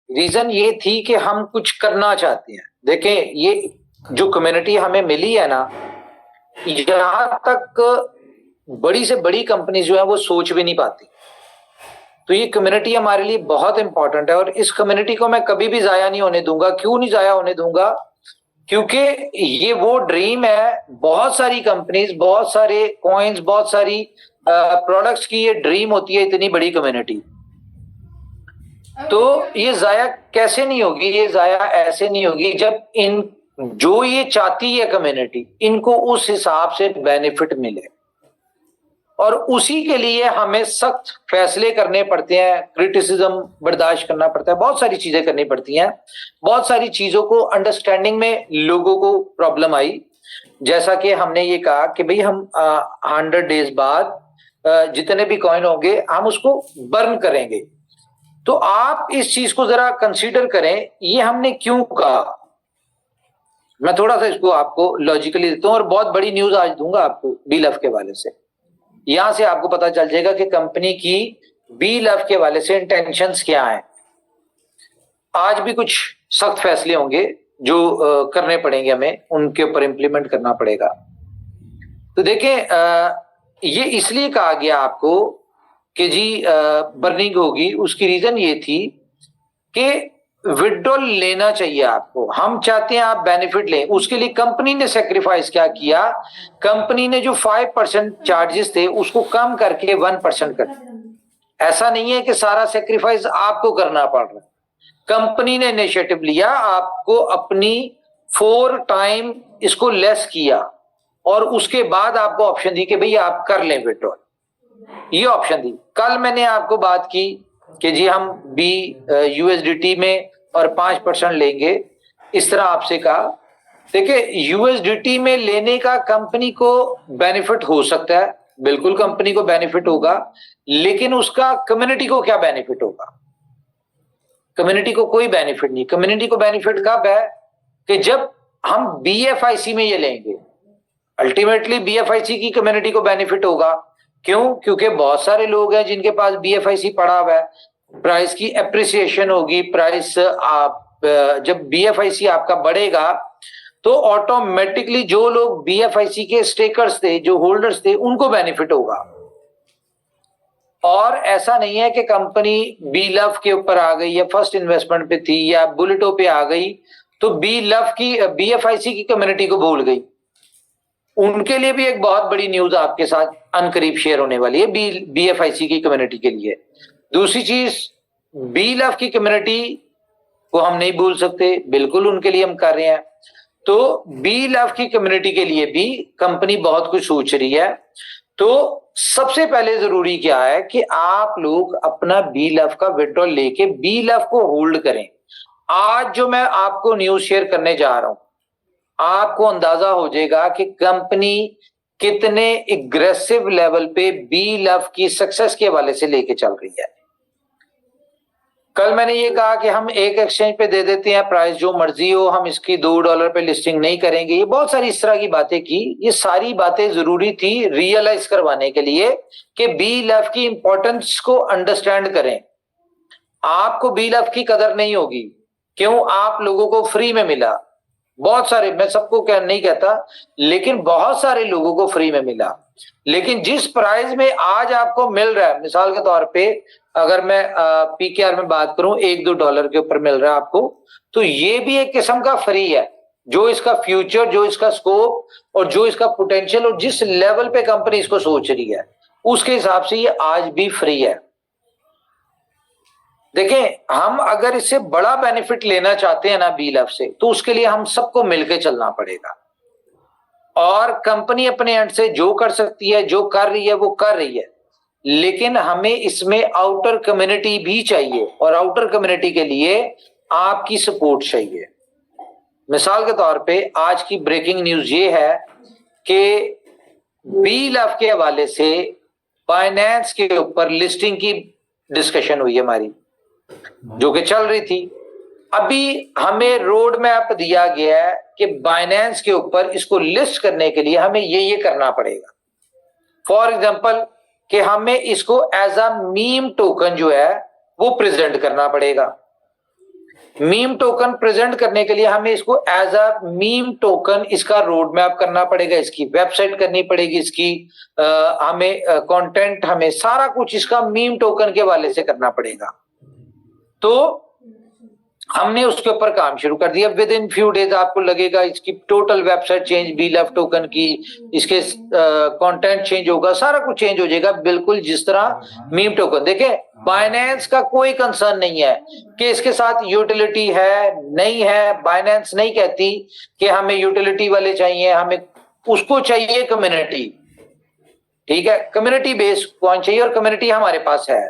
Reason ये थी कि हम कुछ करना चाहते हैं। देखें, ये जो कम्युनिटी हमें मिली है ना, यहां तक बड़ी से बड़ी कंपनी जो है वो सोच भी नहीं पाती। तो ये कम्युनिटी हमारे लिए बहुत इंपॉर्टेंट है और इस कम्युनिटी को मैं कभी भी जाया नहीं होने दूंगा। क्यों नहीं जाया होने दूंगा? क्योंकि ये वो ड्रीम है, बहुत सारी कंपनीज, बहुत सारे कॉइन्स, बहुत सारी प्रोडक्ट्स की ये ड्रीम होती है, इतनी बड़ी कम्युनिटी। तो ये जाया कैसे नहीं होगी? ये जाया ऐसे नहीं होगी जब इन जो ये चाहती है कम्युनिटी, इनको उस हिसाब से बेनिफिट मिले। और उसी के लिए हमें सख्त फैसले करने पड़ते हैं, क्रिटिसिज्म बर्दाश्त करना पड़ता है, बहुत सारी चीजें करनी पड़ती हैं। बहुत सारी चीजों को अंडरस्टैंडिंग में लोगों को प्रॉब्लम आई। जैसा कि हमने ये कहा कि भाई हम 100 डेज बाद जितने भी कॉइन होंगे हम उसको बर्न करेंगे। तो आप इस चीज को जरा कंसीडर करें, ये हमने क्यों कहा। मैं थोड़ा सा इसको आपको लॉजिकली देता हूं और बहुत बड़ी न्यूज आज दूंगा आपको BLF के वाले से। यहां से आपको पता चल जाएगा कि कंपनी की BLF के वाले से इंटेंशंस क्या हैं। आज भी कुछ सख्त फैसले होंगे जो करने पड़ेंगे, हमें उनके ऊपर इंप्लीमेंट करना पड़ेगा। तो देखें, ये इसलिए कहा गया आपको कि जी बर्निंग होगी। उसकी रीजन ये थी कि विड्रॉल लेना चाहिए आपको, हम चाहते हैं आप बेनिफिट लें। उसके लिए कंपनी ने सेक्रीफाइस क्या किया? कंपनी ने जो 5% चार्जेस थे उसको कम करके 1% कर दिया। ऐसा नहीं है कि सारा सेक्रीफाइस आपको करना पड़ रहा है। कंपनी ने इनिशिएटिव लिया, आपको अपनी 4 टाइम इसको लेस किया और उसके बाद आपको ऑप्शन दी कि भैया आप कर लें विड्रॉल। ये ऑप्शन दी। कल मैंने आपको बात की कि जी हम USDT में और 5% लेंगे, इस तरह आपसे कहा। देखिए, USDT में लेने का कंपनी को बेनिफिट हो सकता है, बिल्कुल कंपनी को बेनिफिट होगा, लेकिन उसका कम्युनिटी को क्या बेनिफिट होगा? कम्युनिटी को कोई बेनिफिट नहीं। कम्युनिटी को बेनिफिट कब है? कि जब हम BFIC में ये लेंगे, अल्टीमेटली BFIC की कम्युनिटी को बेनिफिट होगा। क्यों? क्योंकि बहुत सारे लोग हैं जिनके पास BFIC पड़ा हुआ है, प्राइस की एप्रिसिएशन होगी। प्राइस आप जब BFIC आपका बढ़ेगा तो ऑटोमेटिकली जो लोग BFIC के स्टेकर्स थे, जो होल्डर्स थे, उनको बेनिफिट होगा। और ऐसा नहीं है कि कंपनी BLF के ऊपर आ गई या फर्स्ट इन्वेस्टमेंट पे थी या बुलेटो पे आ गई तो BFIC की कम्युनिटी को भूल गई। उनके लिए भी एक बहुत बड़ी न्यूज आपके साथ अनकरीब शेयर होने वाली है, BFIC की कम्युनिटी के लिए। दूसरी चीज, BLF की कम्युनिटी को हम नहीं भूल सकते, बिल्कुल उनके लिए हम कर रहे हैं। तो BLF की कम्युनिटी के लिए भी कंपनी बहुत कुछ सोच रही है। तो सबसे पहले जरूरी क्या है कि आप लोग अपना BLF का विड्रॉल लेके BLF को होल्ड करें। आज जो मैं आपको न्यूज शेयर करने जा रहा हूं, आपको अंदाजा हो जाएगा कि कंपनी कितने एग्रेसिव लेवल पे BLF की सक्सेस के हवाले से लेके चल रही है। कल मैंने ये कहा कि हम एक एक्सचेंज पे दे देते हैं, प्राइस जो मर्जी हो, हम इसकी $2 पे लिस्टिंग नहीं करेंगे। ये बहुत सारी इस तरह की बातें की। ये सारी बातें जरूरी थी रियलाइज करवाने के लिए कि BLF की इंपॉर्टेंस को अंडरस्टैंड करें। आपको BLF की कदर नहीं होगी। क्यों? आप लोगों को फ्री में मिला। बहुत सारे, मैं सबको नहीं कहता, लेकिन बहुत सारे लोगों को फ्री में मिला। लेकिन जिस प्राइस में आज आपको मिल रहा है, मिसाल के तौर पे अगर मैं PKR में बात करूं, $1-2 के ऊपर मिल रहा है आपको, तो ये भी एक किस्म का फ्री है। जो इसका फ्यूचर, जो इसका स्कोप और जो इसका पोटेंशियल और जिस लेवल पे कंपनी इसको सोच रही है, उसके हिसाब से ये आज भी फ्री है। देखें, हम अगर इससे बड़ा बेनिफिट लेना चाहते हैं ना BLF से, तो उसके लिए हम सबको मिलकर चलना पड़ेगा। और कंपनी अपने एंड से जो कर सकती है, जो कर रही है, वो कर रही है। लेकिन हमें इसमें आउटर कम्युनिटी भी चाहिए और आउटर कम्युनिटी के लिए आपकी सपोर्ट चाहिए। मिसाल के तौर पे आज की ब्रेकिंग न्यूज ये है कि BLF के हवाले से फाइनेंस के ऊपर लिस्टिंग की डिस्कशन हुई हमारी, जो कि चल रही थी। अभी हमें रोड मैप दिया गया है कि बाइनेंस के ऊपर इसको लिस्ट करने के लिए हमें ये करना पड़ेगा। फॉर एग्जांपल कि हमें इसको एज अ मीम टोकन जो है वो प्रेजेंट करना पड़ेगा। मीम टोकन प्रेजेंट करने के लिए हमें इसको एज अ मीम टोकन इसका रोड मैप करना पड़ेगा, इसकी वेबसाइट करनी पड़ेगी, इसकी हमें कंटेंट, हमें सारा कुछ इसका मीम टोकन के वाले से करना पड़ेगा। तो हमने उसके ऊपर काम शुरू कर दिया। विद इन फ्यू डेज आपको लगेगा इसकी total website change, BeLove token की, इसके कंटेंट चेंज होगा, सारा कुछ चेंज हो जाएगा, बिल्कुल जिस तरह मीम टोकन। देखें, बाइनेंस का कोई कंसर्न नहीं है कि इसके साथ यूटिलिटी है नहीं है। बाइनेंस नहीं कहती कि हमें यूटिलिटी वाले चाहिए, हमें उसको चाहिए कम्युनिटी। ठीक है, कम्युनिटी बेस्ड कौन चाहिए, और कम्युनिटी हमारे पास है।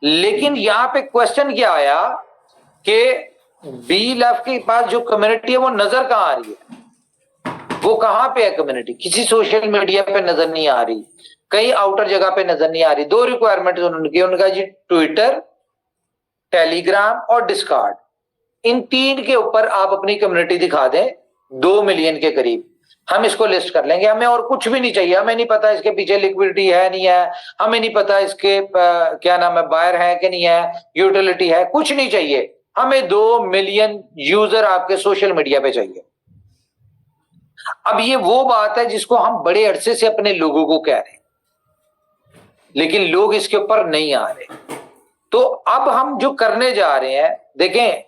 लेकिन यहां पे क्वेश्चन क्या आया कि BeLove के पास जो कम्युनिटी है वो नजर कहां आ रही है, वो कहां पे है कम्युनिटी? किसी सोशल मीडिया पे नजर नहीं आ रही, कहीं आउटर जगह पे नजर नहीं आ रही। दो रिक्वायरमेंट उन्होंने, उनका जी ट्विटर, टेलीग्राम और डिस्कॉर्ड, इन तीन के ऊपर आप अपनी कम्युनिटी दिखा दें 2 मिलियन के करीब, हम इसको लिस्ट कर लेंगे। हमें और कुछ भी नहीं चाहिए, हमें नहीं पता इसके पीछे लिक्विडिटी है नहीं है, हमें नहीं पता इसके क्या नाम है, बायर है कि नहीं है, यूटिलिटी है, कुछ नहीं चाहिए। हमें 2 मिलियन यूजर आपके सोशल मीडिया पे चाहिए। अब ये वो बात है जिसको हम बड़े अरसे से अपने लोगों को कह रहे हैं, लेकिन लोग इसके ऊपर नहीं आ रहे। तो अब हम जो करने जा रहे हैं, देखें,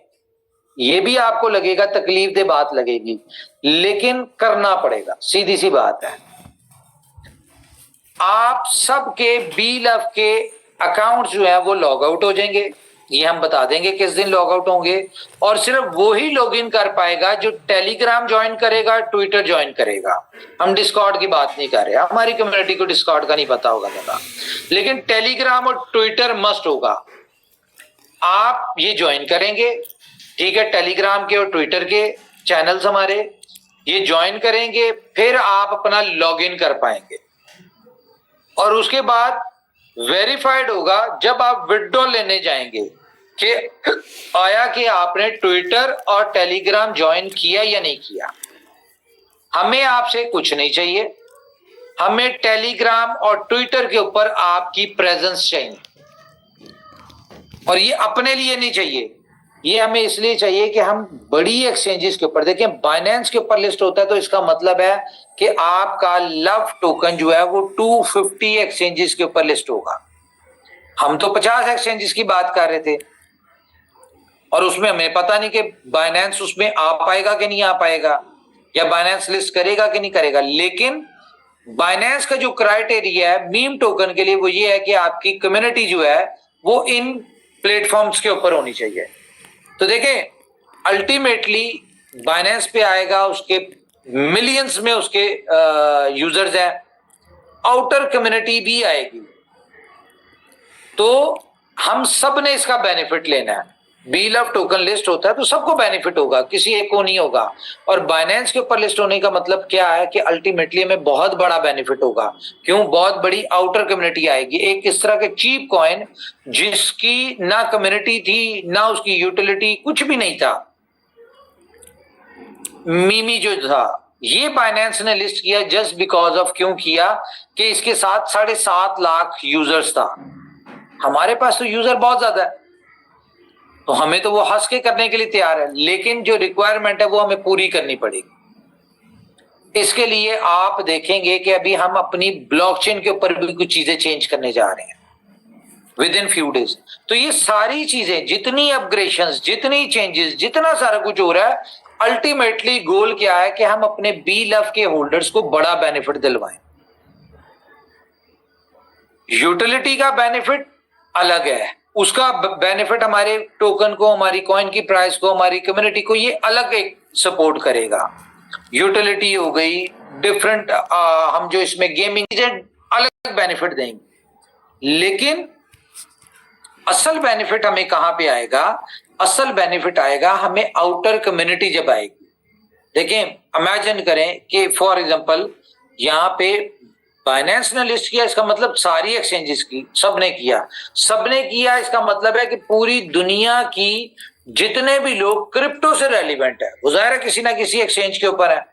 ये भी आपको लगेगा तकलीफ दे बात लगेगी, लेकिन करना पड़ेगा, सीधी सी बात है। आप सबके BeLove के अकाउंट जो है वो लॉग आउट हो जाएंगे, ये हम बता देंगे किस दिन लॉग आउट होंगे, और सिर्फ वो ही लॉग इन कर पाएगा जो टेलीग्राम ज्वाइन करेगा, ट्विटर ज्वाइन करेगा। हम डिस्कॉर्ड की बात नहीं कर रहे, हमारी कम्युनिटी को डिस्कॉर्ड का नहीं पता होगा ज्यादा, लेकिन टेलीग्राम और ट्विटर मस्ट होगा। आप ये ज्वाइन करेंगे, ठीक है, टेलीग्राम के और ट्विटर के चैनल्स हमारे, ये ज्वाइन करेंगे, फिर आप अपना लॉग इन कर पाएंगे, और उसके बाद वेरीफाइड होगा जब आप विड्रॉ लेने जाएंगे कि आया कि आपने ट्विटर और टेलीग्राम ज्वाइन किया या नहीं किया। हमें आपसे कुछ नहीं चाहिए, हमें टेलीग्राम और ट्विटर के ऊपर आपकी प्रेजेंस चाहिए, और ये अपने लिए नहीं चाहिए, ये हमें इसलिए चाहिए कि हम बड़ी एक्सचेंजेस के ऊपर, देखें, बाइनेंस के ऊपर लिस्ट होता है तो इसका मतलब है कि आपका लव टोकन जो है वो 250 एक्सचेंजेस के ऊपर लिस्ट होगा। हम तो 50 एक्सचेंजेस की बात कर रहे थे, और उसमें हमें पता नहीं कि बाइनेंस उसमें आ पाएगा कि नहीं आ पाएगा, या बाइनेंस लिस्ट करेगा कि नहीं करेगा। लेकिन बाइनेंस का जो क्राइटेरिया है मीम टोकन के लिए वो ये है कि आपकी कम्युनिटी जो है वो इन प्लेटफॉर्म्स के ऊपर होनी चाहिए। तो देखें, अल्टीमेटली बाइनेंस पे आएगा, उसके मिलियंस में उसके यूजर्स हैं, आउटर कम्युनिटी भी आएगी, तो हम सब ने इसका बेनिफिट लेना है। BeLove टोकन लिस्ट होता है तो सबको बेनिफिट होगा, किसी एक को नहीं होगा। और बाइनेंस के ऊपर लिस्ट होने का मतलब क्या है कि अल्टीमेटली हमें बहुत बड़ा बेनिफिट होगा। क्यों? बहुत बड़ी आउटर कम्युनिटी आएगी, एक इस तरह के चीप कॉइन जिसकी ना कम्युनिटी थी ना उसकी यूटिलिटी, कुछ भी नहीं था, मीमी जो था, ये बाइनेंस ने लिस्ट किया जस्ट बिकॉज ऑफ, क्यों किया कि इसके साथ 7.5 लाख यूजर्स था। हमारे पास तो यूजर बहुत ज्यादा है, तो हमें तो वो हंस के करने के लिए तैयार है, लेकिन जो रिक्वायरमेंट है वो हमें पूरी करनी पड़ेगी। इसके लिए आप देखेंगे कि अभी हम अपनी ब्लॉकचेन के ऊपर भी कुछ चीजें चेंज करने जा रहे हैं विद इन फ्यू डेज। तो ये सारी चीजें, जितनी अपग्रेडेशंस, जितनी चेंजेस, जितना सारा कुछ हो रहा है, अल्टीमेटली गोल क्या है कि हम अपने BeLove के होल्डर्स को बड़ा बेनिफिट दिलवाएं। यूटिलिटी का बेनिफिट अलग है, उसका बेनिफिट हमारे टोकन को, हमारी कॉइन की प्राइस को, हमारी कम्युनिटी को ये अलग एक सपोर्ट करेगा। यूटिलिटी हो गई डिफरेंट, हम जो इसमें गेमिंग अलग बेनिफिट देंगे। लेकिन असल बेनिफिट हमें कहां पे आएगा? असल बेनिफिट आएगा हमें आउटर कम्युनिटी जब आएगी। देखें, इमेजिन करें कि फॉर एग्जांपल यहां पे बाइनेंस ने लिस्ट किया, इसका मतलब सारी एक्सचेंजेस की सबने किया, इसका मतलब है कि पूरी दुनिया की जितने भी लोग क्रिप्टो से रेलिवेंट है, वो जाहिर है किसी ना किसी एक्सचेंज के ऊपर है,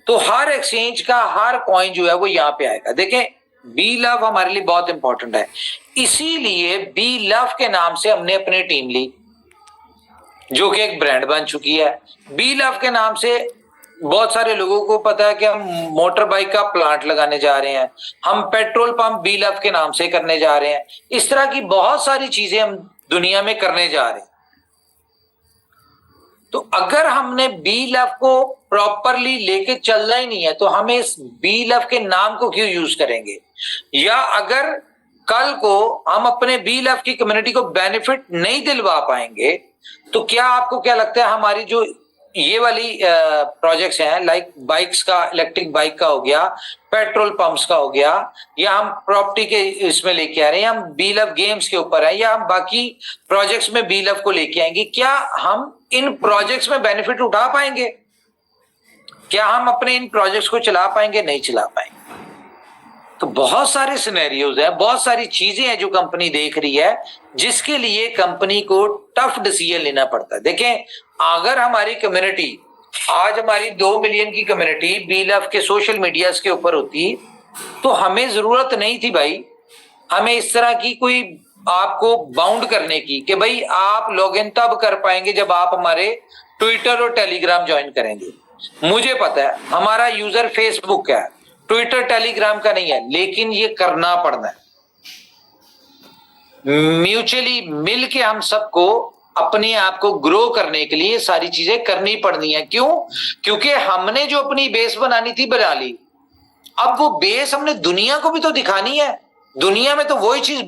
तो हर एक्सचेंज का हर कॉइन जो है वो यहाँ पे आएगा। देखें, BeLove हमारे लिए बहुत इंपॉर्टेंट है, इसीलिए BeLove के नाम से हमने अपनी टीम ली। जो कि एक ब्रांड बन चुकी है। बी लव के नाम से बहुत सारे लोगों को पता है कि हम मोटर बाइक का प्लांट लगाने जा रहे हैं, हम पेट्रोल पंप बी लव के नाम से करने जा रहे हैं। इस तरह की बहुत सारी चीजें हम दुनिया में करने जा रहे हैं। तो अगर हमने बी लव को प्रॉपरली लेके चलना ही नहीं है तो हमें इस बी लव के नाम को क्यों यूज करेंगे? या अगर कल को हम अपने बी लव की कम्युनिटी को बेनिफिट नहीं दिलवा पाएंगे तो क्या आपको क्या लगता है हमारी जो ये वाली प्रोजेक्ट्स हैं, लाइक बाइक्स का, इलेक्ट्रिक बाइक का हो गया, पेट्रोल पंप्स का हो गया, या हम प्रॉपर्टी के इसमें लेके आ रहे हैं, हम बी लव गेम्स के ऊपर है, या हम बाकी प्रोजेक्ट्स में बी लव को लेके आएंगे, क्या हम इन प्रोजेक्ट्स में बेनिफिट उठा पाएंगे? क्या हम अपने इन प्रोजेक्ट्स को चला पाएंगे? नहीं चला पाएंगे। तो बहुत सारे सिनेरियोज हैं, बहुत सारी चीजें हैं जो कंपनी देख रही है, जिसके लिए कंपनी को टफ डिसीजन लेना पड़ता है। देखें, अगर हमारी कम्युनिटी आज हमारी 2 मिलियन की कम्युनिटी बी लव के सोशल मीडियाज के ऊपर होती तो हमें जरूरत नहीं थी भाई हमें इस तरह की कोई आपको बाउंड करने की कि भाई आप लॉग इन तब कर पाएंगे जब आप हमारे ट्विटर और टेलीग्राम ज्वाइन करेंगे। मुझे पता है हमारा यूजर फेसबुक का है, ट्विटर टेलीग्राम का नहीं है, लेकिन ये करना पड़ना है। म्यूचुअली मिल के हम सबको अपने आप को ग्रो करने के लिए सारी चीजें करनी पड़नी है। क्यों? क्योंकि हमने जो अपनी बेस बनानी थी बना ली, अब वो बेस हमने दुनिया को भी तो दिखानी है। दुनिया में तो वही चीज